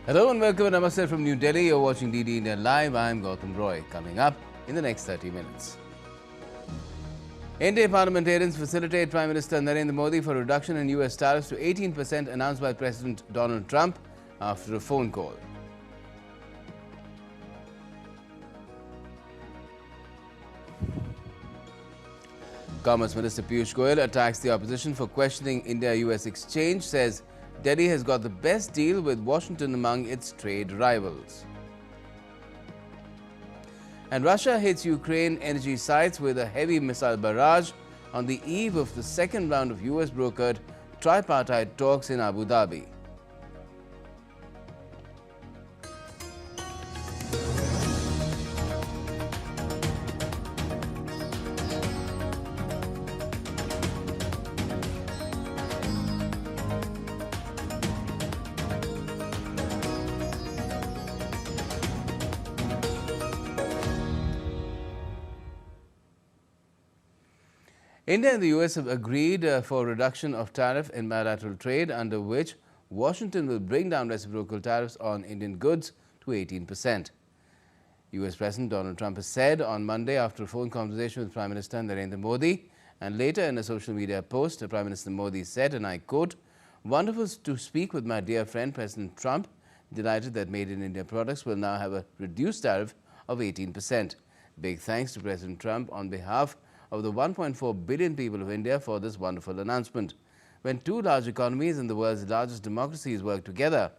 Hello and welcome to Namaste from New Delhi. You're watching DD India Live. I'm Gautam Roy. Coming up in the next 30 minutes. India parliamentarians facilitate Prime Minister Narendra Modi for reduction in US tariffs to 18% announced by President Donald Trump after a phone call. Commerce Minister Piyush Goyal attacks the opposition for questioning India-US exchange, says Delhi has got the best deal with Washington among its trade rivals. And Russia hits Ukraine energy sites with a heavy missile barrage on the eve of the second round of US-brokered tripartite talks in Abu Dhabi. India and the US have agreed for reduction of tariff in bilateral trade, under which Washington will bring down reciprocal tariffs on Indian goods to 18%. US President Donald Trump has said on Monday after a phone conversation with Prime Minister Narendra Modi, and later in a social media post, Prime Minister Modi said, and I quote, "Wonderful to speak with my dear friend President Trump. Delighted that Made in India products will now have a reduced tariff of 18%. Big thanks to President Trump on behalf of the 1.4 billion people of India for this wonderful announcement. When two large economies and the world's largest democracies work together,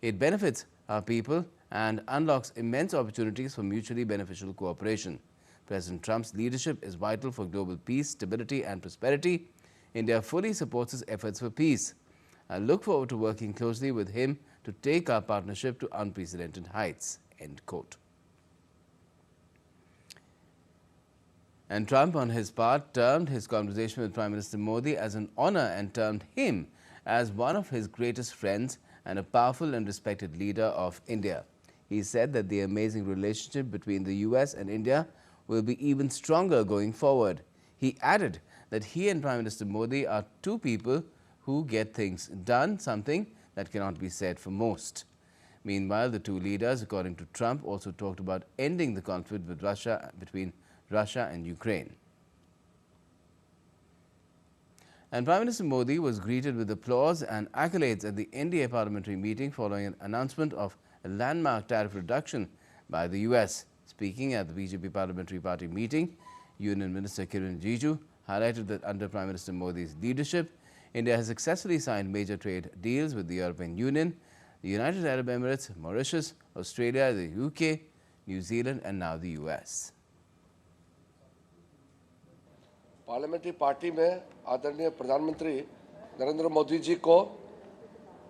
it benefits our people and unlocks immense opportunities for mutually beneficial cooperation. President Trump's leadership is vital for global peace, stability and prosperity. India fully supports his efforts for peace. I look forward to working closely with him to take our partnership to unprecedented heights." End quote. And Trump, on his part, termed his conversation with Prime Minister Modi as an honor and termed him as one of his greatest friends and a powerful and respected leader of India. He said that the amazing relationship between the US and India will be even stronger going forward. He added that he and Prime Minister Modi are two people who get things done, something that cannot be said for most. Meanwhile, the two leaders, according to Trump, also talked about ending the conflict with between Russia and Ukraine. And Prime Minister Modi was greeted with applause and accolades at the NDA parliamentary meeting following an announcement of a landmark tariff reduction by the US. Speaking at the BJP Parliamentary Party meeting, Union Minister Kiren Rijiju highlighted that under Prime Minister Modi's leadership, India has successfully signed major trade deals with the European Union, the United Arab Emirates, Mauritius, Australia, the UK, New Zealand and now the US. Parliamentary party में आदरणीय प्रधानमंत्री नरेंद्र मोदी जी को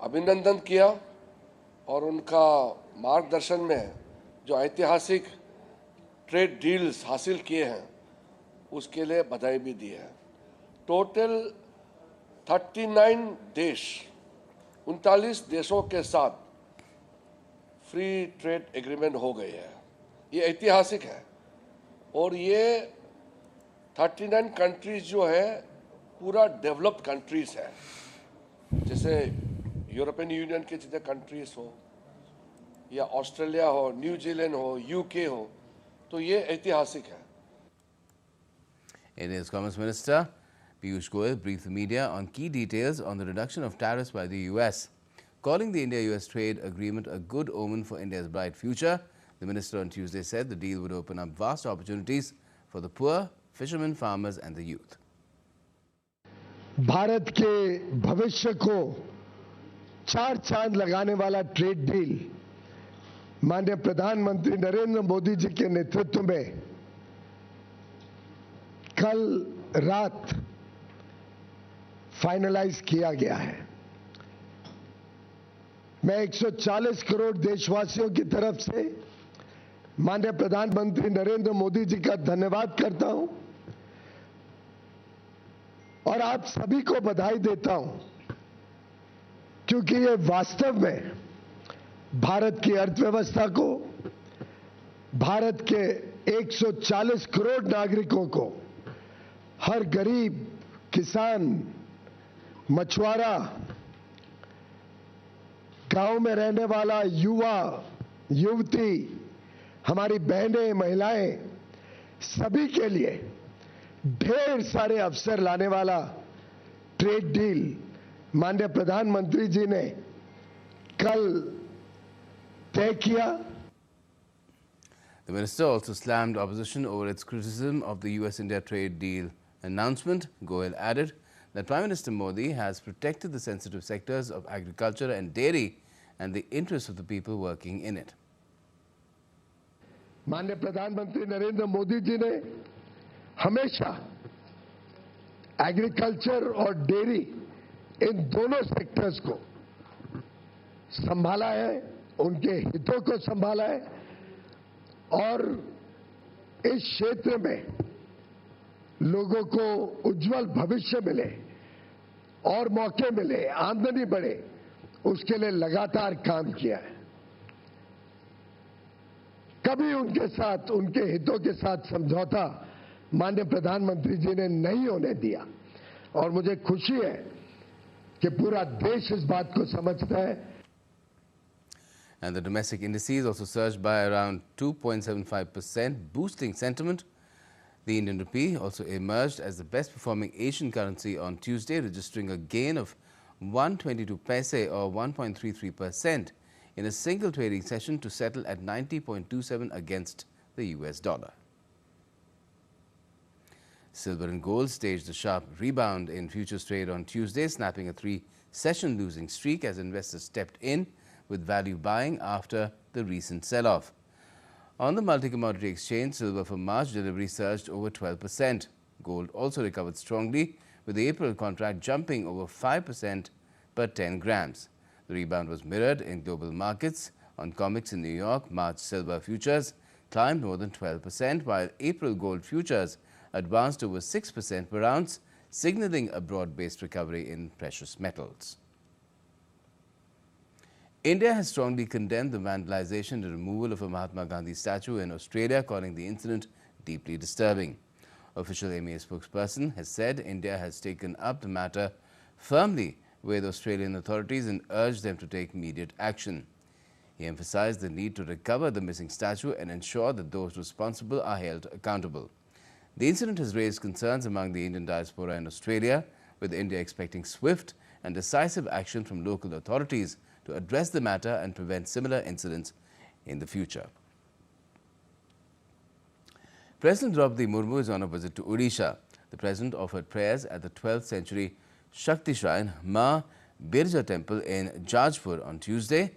अभिनंदन किया और उनका मार्गदर्शन में जो ऐतिहासिक ट्रेड डील्स हासिल किए हैं उसके लिए बधाई भी दी है। टोटल 39 देश 39 देशों के साथ फ्री ट्रेड एग्रीमेंट हो गए हैं। ये ऐतिहासिक है और ये 39 कंट्रीज जो है पूरा डेवलप्ड कंट्रीज है, जैसे यूरोपियन यूनियन के जितने कंट्रीज हो या ऑस्ट्रेलिया हो, न्यूजीलैंड हो, यूके हो, तो ये ऐतिहासिक है। India's Commerce Minister Piyush Goyal briefed the media on key details on the reduction of tariffs by the US. Calling the India-US trade agreement a good omen for India's bright future, the minister on Tuesday said the deal would open up vast opportunities for the poor, fishermen, farmers and the youth. Bharat के भविष्य को चार चांद लगाने वाला trade deal माननीय प्रधानमंत्री नरेंद्र मोदी जी के नेतृत्व में कल रात फाइनलाइज किया गया है। मैं 140 करोड़ देशवासियों की तरफ से माननीय प्रधानमंत्री नरेंद्र मोदी जी का धन्यवाद करता हूं और आप सभी को बधाई देता हूं, क्योंकि ये वास्तव में भारत की अर्थव्यवस्था को, भारत के 140 करोड़ नागरिकों को, हर गरीब, किसान, मछुआरा, गांव में रहने वाला युवा युवती, हमारी बहनें महिलाएं, सभी के लिए ढेर सारे अवसर लाने वाला ट्रेड डील माननीय प्रधानमंत्री जी ने कल तय किया। The minister also slammed opposition over its criticism of the US-India trade deal announcement. Goel added that Prime Minister Modi has protected the sensitive sectors of agriculture and dairy and the interests of the people working in it. माननीय प्रधानमंत्री नरेंद्र मोदी जी ने हमेशा agriculture और dairy इन दोनों sectors को संभाला है, उनके हितों को संभाला है और इस क्षेत्र में लोगों को उज्जवल भविष्य मिले और मौके मिले, आमदनी बढ़े, उसके लिए लगातार काम किया है। कभी उनके साथ, उनके हितों के साथ समझौता माननीय प्रधानमंत्री जी ने नहीं होने दिया और मुझे खुशी है कि पूरा देश इस बात को समझता है। And the domestic indices also surged by around 2.75%, boosting sentiment. The Indian rupee also emerged as the best performing Asian currency on Tuesday, registering a gain of 122 paise or 1.33% in a single trading session to settle at 90.27 against the US dollar. Silver and gold staged a sharp rebound in futures trade on Tuesday, snapping a 3-session losing streak as investors stepped in with value buying after the recent sell-off. On the multi-commodity exchange, silver for March delivery surged over 12%. Gold also recovered strongly, with the April contract jumping over 5% per 10 grams. The rebound was mirrored in global markets. On COMEX in New York, March silver futures climbed more than 12%, while April gold futures advanced over 6% per ounce, signaling a broad-based recovery in precious metals. India has strongly condemned the vandalization and removal of a Mahatma Gandhi statue in Australia, calling the incident deeply disturbing. Official MEA spokesperson has said India has taken up the matter firmly with Australian authorities and urged them to take immediate action. He emphasized the need to recover the missing statue and ensure that those responsible are held accountable. The incident has raised concerns among the Indian diaspora in Australia, with India expecting swift and decisive action from local authorities to address the matter and prevent similar incidents in the future. President Draupadi Murmu is on a visit to Odisha. The president offered prayers at the 12th century Shakti Shrine, Ma Birja Temple in Jajpur on Tuesday.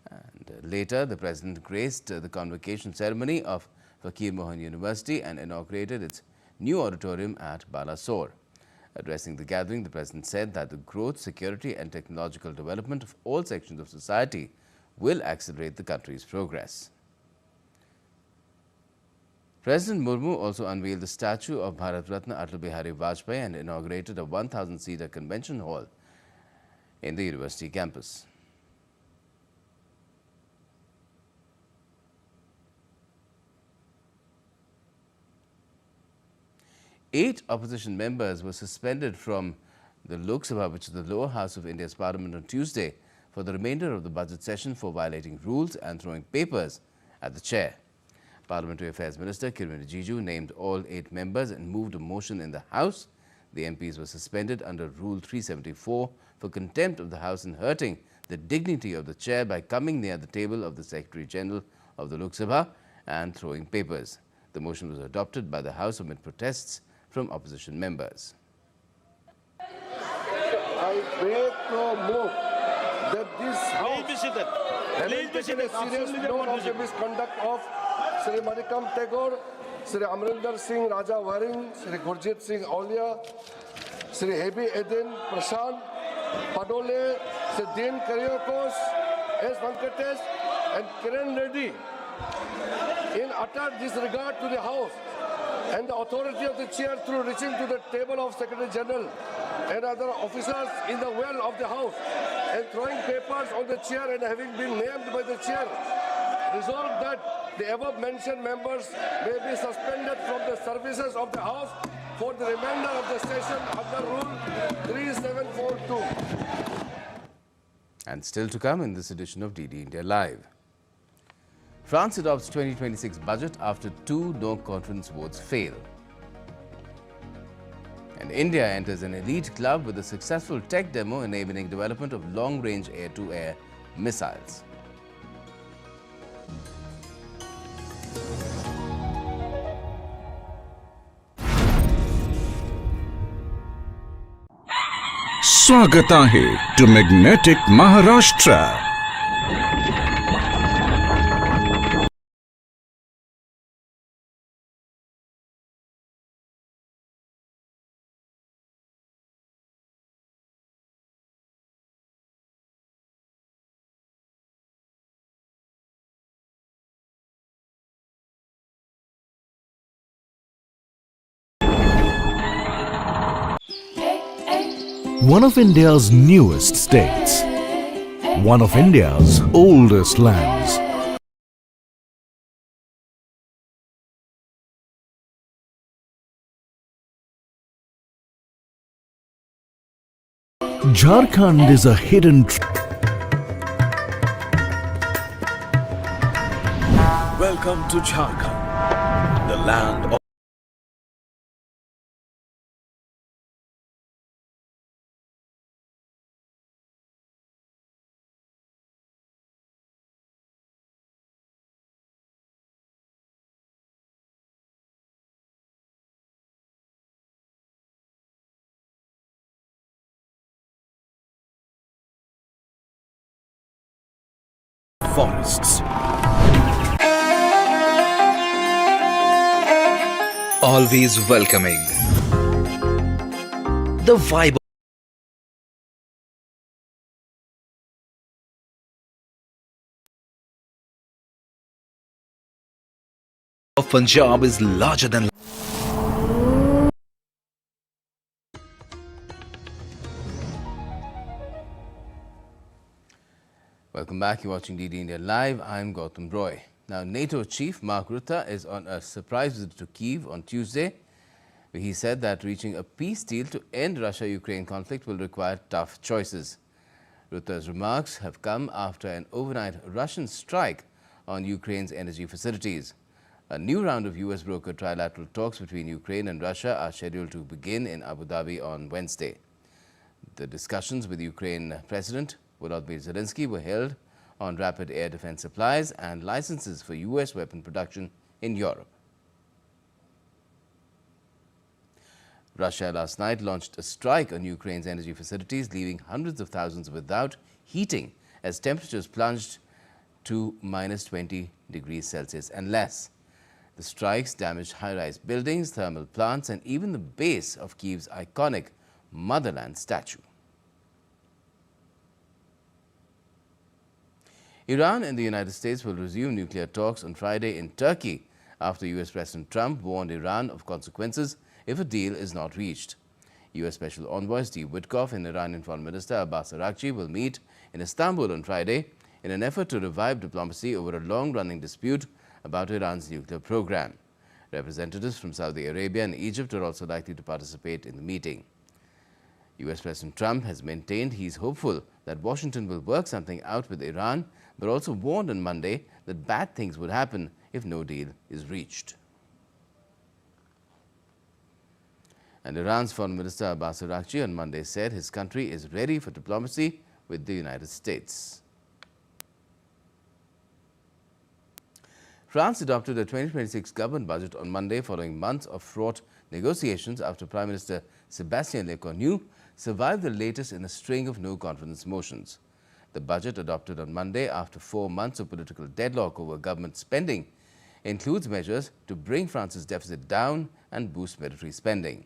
And later, the president graced the convocation ceremony of Fakir Mohan University and inaugurated its new auditorium at Balasore. Addressing the gathering, the president said that the growth, security and technological development of all sections of society will accelerate the country's progress. President Murmu also unveiled the statue of Bharat Ratna Atal Bihari Vajpayee and inaugurated a 1,000-seater convention hall in the university campus. Eight opposition members were suspended from the Lok Sabha, which is the lower house of India's parliament, on Tuesday for the remainder of the budget session for violating rules and throwing papers at the chair. Parliamentary Affairs Minister Kiren Rijiju named all 8 members and moved a motion in the House. The MPs were suspended under Rule 374 for contempt of the House and hurting the dignity of the chair by coming near the table of the Secretary General of the Lok Sabha and throwing papers. The motion was adopted by the House amid protests from opposition members. I beg to move that this House having taken a serious note of the misconduct of Sri Manikam Tagore, Sri Amrinder Singh Raja Waring, Sri Gurjit Singh Aulia, Sri Hebi Eden Prashant, Padole, Sri Dean Karyakos, S. Venkatesh and Kiran Reddy in utter disregard to the House and the authority of the chair through reaching to the table of Secretary General and other officers in the well of the House and throwing papers on the chair and having been named by the chair, resolved that the above mentioned members may be suspended from the services of the House for the remainder of the session under Rule 3742. And still to come in this edition of DD India Live. France adopts 2026 budget after 2 no-confidence votes fail. And India enters an elite club with a successful tech demo enabling development of long-range air-to-air missiles. स्वागत आहे to magnetic Maharashtra. One of India's newest states, one of India's oldest lands. Jharkhand is a hidden Welcome to Jharkhand, the land of forests. Always welcoming. The vibe of Punjab is larger than Welcome back. You're watching DD India Live. I'm Gautam Roy. Now, NATO chief Mark Rutte is on a surprise visit to Kyiv on Tuesday, where he said that reaching a peace deal to end Russia-Ukraine conflict will require tough choices. Rutte's remarks have come after an overnight Russian strike on Ukraine's energy facilities. A new round of US-brokered trilateral talks between Ukraine and Russia are scheduled to begin in Abu Dhabi on Wednesday. The discussions with Ukraine President Volodymyr Zelensky were held on rapid air defense supplies and licenses for US weapon production in Europe. Russia last night launched a strike on Ukraine's energy facilities, leaving hundreds of thousands without heating as temperatures plunged to minus 20 degrees Celsius and less. The strikes damaged high-rise buildings, thermal plants, and even the base of Kyiv's iconic motherland statue. Iran and the United States will resume nuclear talks on Friday in Turkey after US President Trump warned Iran of consequences if a deal is not reached. US Special Envoy Steve Witkoff and Iranian Foreign Minister Abbas Araghchi will meet in Istanbul on Friday in an effort to revive diplomacy over a long-running dispute about Iran's nuclear program. Representatives from Saudi Arabia and Egypt are also likely to participate in the meeting. US President Trump has maintained he's hopeful that Washington will work something out with Iran, but also warned on Monday that bad things would happen if no deal is reached. And Iran's Foreign Minister Abbas Araghchi on Monday said his country is ready for diplomacy with the United States. France adopted a 2026 government budget on Monday following months of fraught negotiations after Prime Minister Sébastien Lecornu survived the latest in a string of no-confidence motions. The budget adopted on Monday after 4 months of political deadlock over government spending includes measures to bring France's deficit down and boost military spending.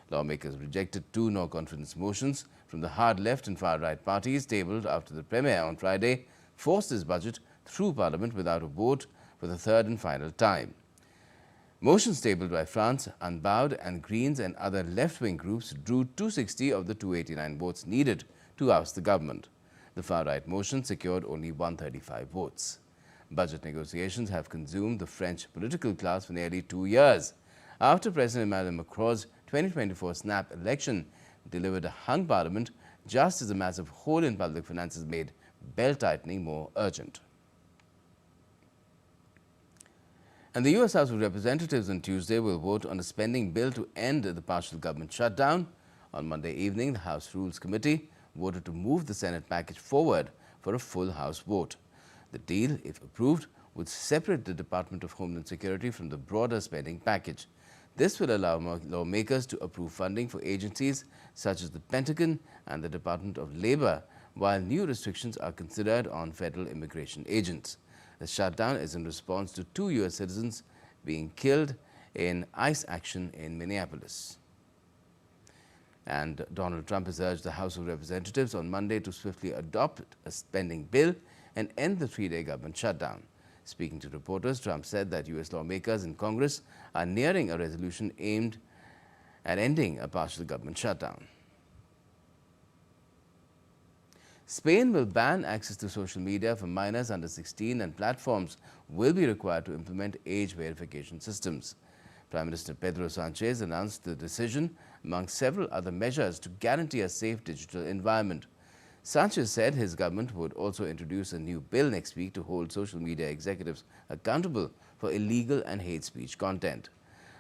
Lawmakers rejected 2 no-confidence motions from the hard left and far right parties tabled after the premiere on Friday forced this budget through Parliament without a vote for the third and final time. Motions tabled by France, Unbowed and Greens and other left-wing groups drew 260 of the 289 votes needed to oust the government. The far-right motion secured only 135 votes. Budget negotiations have consumed the French political class for nearly 2 years after President Emmanuel Macron's 2024 snap election delivered a hung parliament just as a massive hole in public finances made belt-tightening more urgent. And the U.S. House of Representatives on Tuesday will vote on a spending bill to end the partial government shutdown. On Monday evening, the House Rules Committee voted to move the Senate package forward for a full House vote. The deal, if approved, would separate the Department of Homeland Security from the broader spending package. This will allow lawmakers to approve funding for agencies such as the Pentagon and the Department of Labor, while new restrictions are considered on federal immigration agents. The shutdown is in response to 2 U.S. citizens being killed in ICE action in Minneapolis. And Donald Trump has urged the House of Representatives on Monday to swiftly adopt a spending bill and end the 3-day government shutdown. Speaking to reporters, Trump said that U.S. lawmakers in Congress are nearing a resolution aimed at ending a partial government shutdown. Spain will ban access to social media for minors under 16 and platforms will be required to implement age verification systems. Prime Minister Pedro Sanchez announced the decision among several other measures to guarantee a safe digital environment. Sanchez said his government would also introduce a new bill next week to hold social media executives accountable for illegal and hate speech content.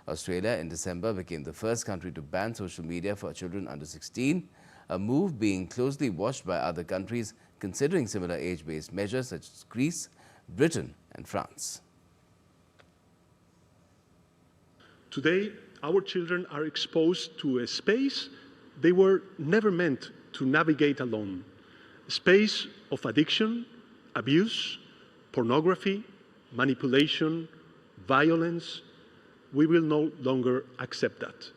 Australia in December became the first country to ban social media for children under 16, a move being closely watched by other countries considering similar age-based measures such as Greece, Britain and France. Today, our children are exposed to a space they were never meant to navigate alone. A space of addiction, abuse, pornography, manipulation, violence. We will no longer accept that.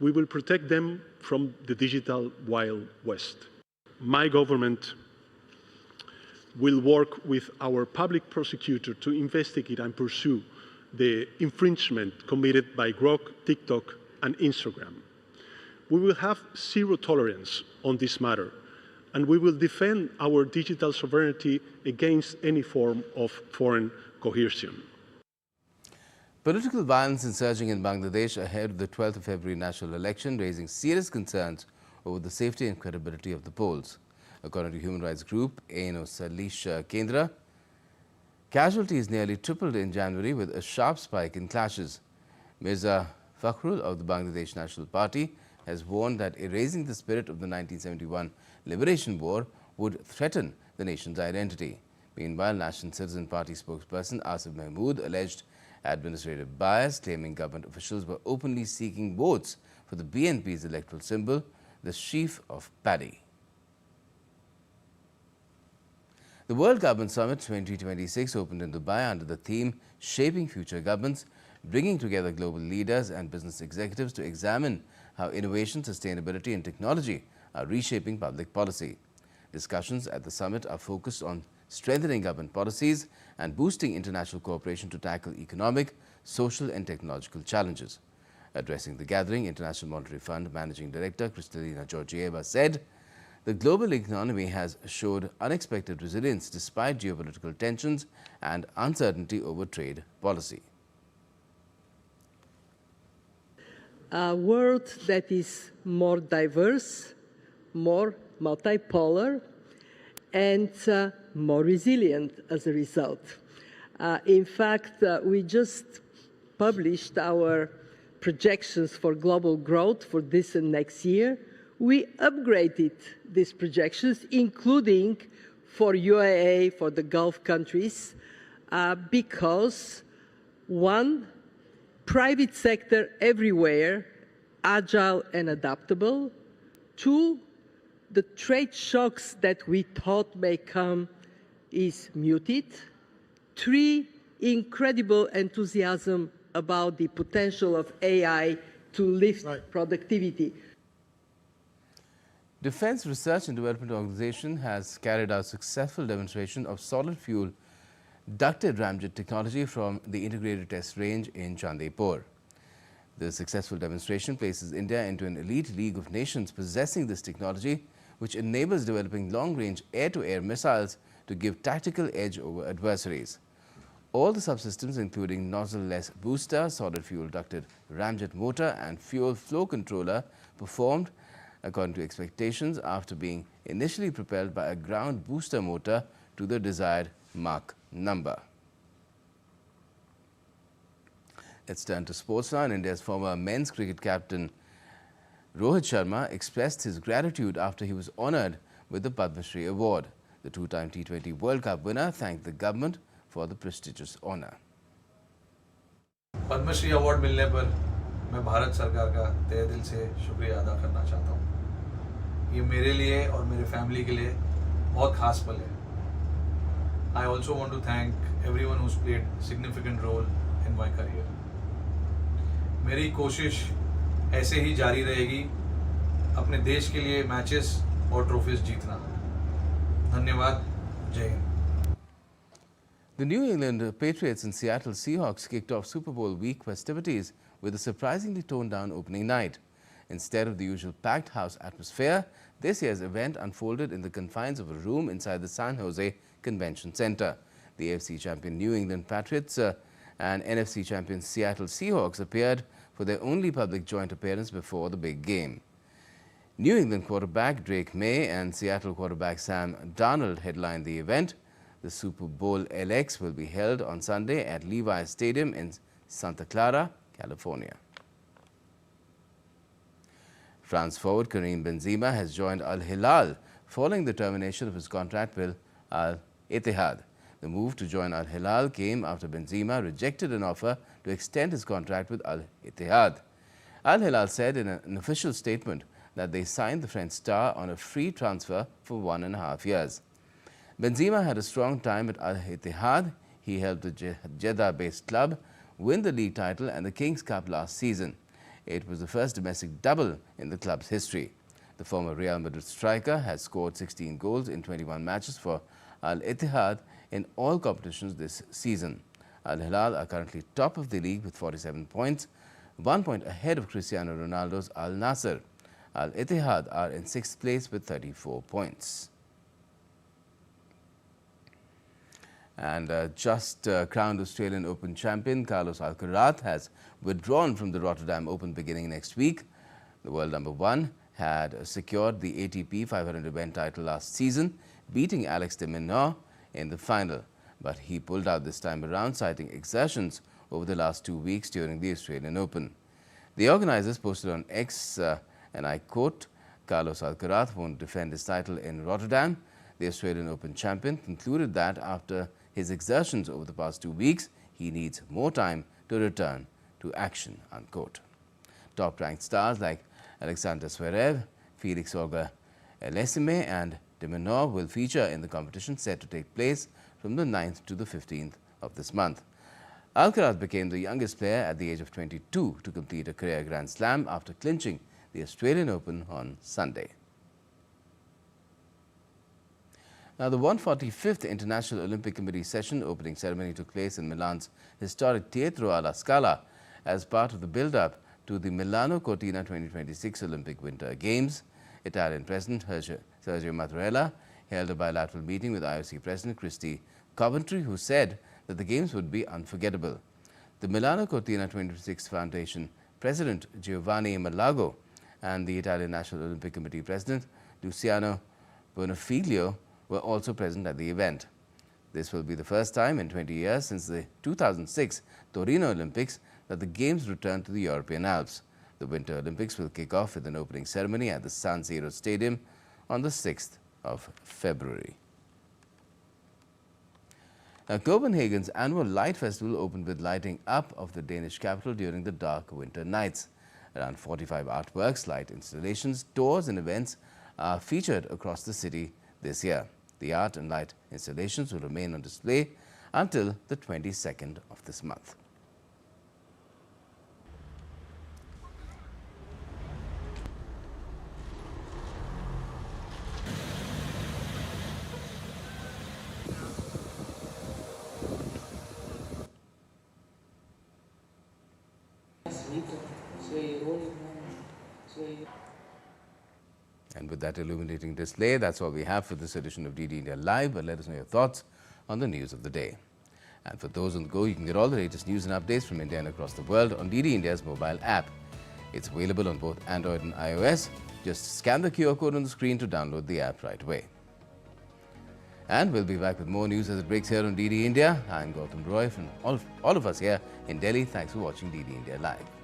We will protect them from the digital Wild West. My government will work with our public prosecutor to investigate and pursue the infringement committed by Grok, TikTok, and Instagram. We will have zero tolerance on this matter, and we will defend our digital sovereignty against any form of foreign coercion. Political violence is surging in Bangladesh ahead of the 12th of February national election, raising serious concerns over the safety and credibility of the polls. According to human rights group ANO Salisha Kendra, casualties nearly tripled in January with a sharp spike in clashes. Mirza Fakhrul of the Bangladesh National Party has warned that erasing the spirit of the 1971 Liberation War would threaten the nation's identity. Meanwhile, National Citizen Party spokesperson Asif Mahmood alleged administrative bias, claiming government officials were openly seeking votes for the BNP's electoral symbol, the sheaf of paddy. The World Government Summit 2026 opened in Dubai under the theme Shaping Future Governments, bringing together global leaders and business executives to examine how innovation, sustainability and technology are reshaping public policy. Discussions at the summit are focused on strengthening government policies and boosting international cooperation to tackle economic, social and technological challenges. Addressing the gathering, International Monetary Fund Managing Director Kristalina Georgieva said, "The global economy has showed unexpected resilience despite geopolitical tensions and uncertainty over trade policy." A world that is more diverse, more multipolar, and more resilient as a result. In fact, we just published our projections for global growth for this and next year. We upgraded these projections, including for UAE, for the Gulf countries, because one, private sector everywhere, agile and adaptable. Two, the trade shocks that we thought may come is muted. Three, incredible enthusiasm about the potential of AI to lift productivity. Defense Research and Development Organization has carried out successful demonstration of solid fuel ducted ramjet technology from the integrated test range in Chandipur. The successful demonstration places India into an elite league of nations possessing this technology, which enables developing long-range air-to-air missiles to give tactical edge over adversaries. All the subsystems, including nozzle-less booster, solid fuel ducted ramjet motor and fuel flow controller, performed according to expectations, after being initially propelled by a ground booster motor to the desired Mach number. Let's turn to sports now. India's former men's cricket captain Rohit Sharma expressed his gratitude after he was honoured with the Padma Shri award. The two-time T20 World Cup winner thanked the government for the prestigious honour. Padma Shri award मिलने पर मैं भारत सरकार का तहे दिल से शुक्रिया अदा करना चाहता हूँ। ये मेरे लिए और मेरे फैमिली के लिए बहुत खास पल है। I also want to thank everyone who's played significant role in my career. मेरी कोशिश ऐसे ही जारी रहेगी अपने देश के लिए मैचेस और ट्रॉफीज जीतना। धन्यवाद। जय Hind. The New England Patriots and Seattle Seahawks kicked off Super Bowl week festivities with a surprisingly toned-down opening night. Instead of the usual packed house atmosphere, this year's event unfolded in the confines of a room inside the San Jose Convention Center. The AFC champion New England Patriots and NFC champion Seattle Seahawks appeared for their only public joint appearance before the big game. New England quarterback Drake May and Seattle quarterback Sam Darnold headlined the event. The Super Bowl LX will be held on Sunday at Levi's Stadium in Santa Clara, California. France forward Karim Benzema has joined Al Hilal following the termination of his contract with Al Ittihad. The move to join Al Hilal came after Benzema rejected an offer to extend his contract with Al Ittihad. Al Hilal said in an official statement that they signed the French star on a free transfer for 1.5 years. Benzema had a strong time at Al Ittihad. He helped the Jeddah-based club win the league title and the Kings Cup last season. It was the first domestic double in the club's history. The former Real Madrid striker has scored 16 goals in 21 matches for Al Ittihad in all competitions this season. Al Hilal are currently top of the league with 47 points, 1 point ahead of Cristiano Ronaldo's Al Nassr. Al Ittihad are in 6th place with 34 points. And just crowned Australian Open champion Carlos Alcaraz has withdrawn from the Rotterdam Open beginning next week. The world number one had secured the ATP 500 event title last season, beating Alex de Minaur in the final. But he pulled out this time around, citing exertions over the last 2 weeks during the Australian Open. The organisers posted on X, and I quote, "Carlos Alcaraz won't defend his title in Rotterdam." The Australian Open champion concluded that after his exertions over the past 2 weeks, he needs more time to return to action, unquote. Top-ranked stars like Alexander Zverev, Felix Auger-Aliassime and de Minaur will feature in the competition set to take place from the 9th to the 15th of this month. Alcaraz became the youngest player at the age of 22 to complete a career Grand Slam after clinching the Australian Open on Sunday. Now, the 145th International Olympic Committee session opening ceremony took place in Milan's historic Teatro alla Scala as part of the build-up to the Milano Cortina 2026 Olympic Winter Games. Italian President Sergio Mattarella held a bilateral meeting with IOC President Christy Coventry, who said that the Games would be unforgettable. The Milano Cortina 2026 Foundation President Giovanni Malago and the Italian National Olympic Committee President Luciano Bonafiglio were also present at the event. This will be the first time in 20 years since the 2006 Torino Olympics that the Games return to the European Alps. The Winter Olympics will kick off with an opening ceremony at the San Siro Stadium on the 6th of February. Now, Copenhagen's annual Light Festival opened with lighting up of the Danish capital during the dark winter nights. Around 45 artworks, light installations, tours and events are featured across the city this year. The art and light installations will remain on display until the 22nd of this month. And with that illuminating display, that's all we have for this edition of DD India Live. But let us know your thoughts on the news of the day. And for those on the go, you can get all the latest news and updates from India and across the world on DD India's mobile app. It's available on both Android and iOS. Just scan the QR code on the screen to download the app right away. And we'll be back with more news as it breaks here on DD India. I'm Gautam Roy from all of us here in Delhi. Thanks for watching DD India Live.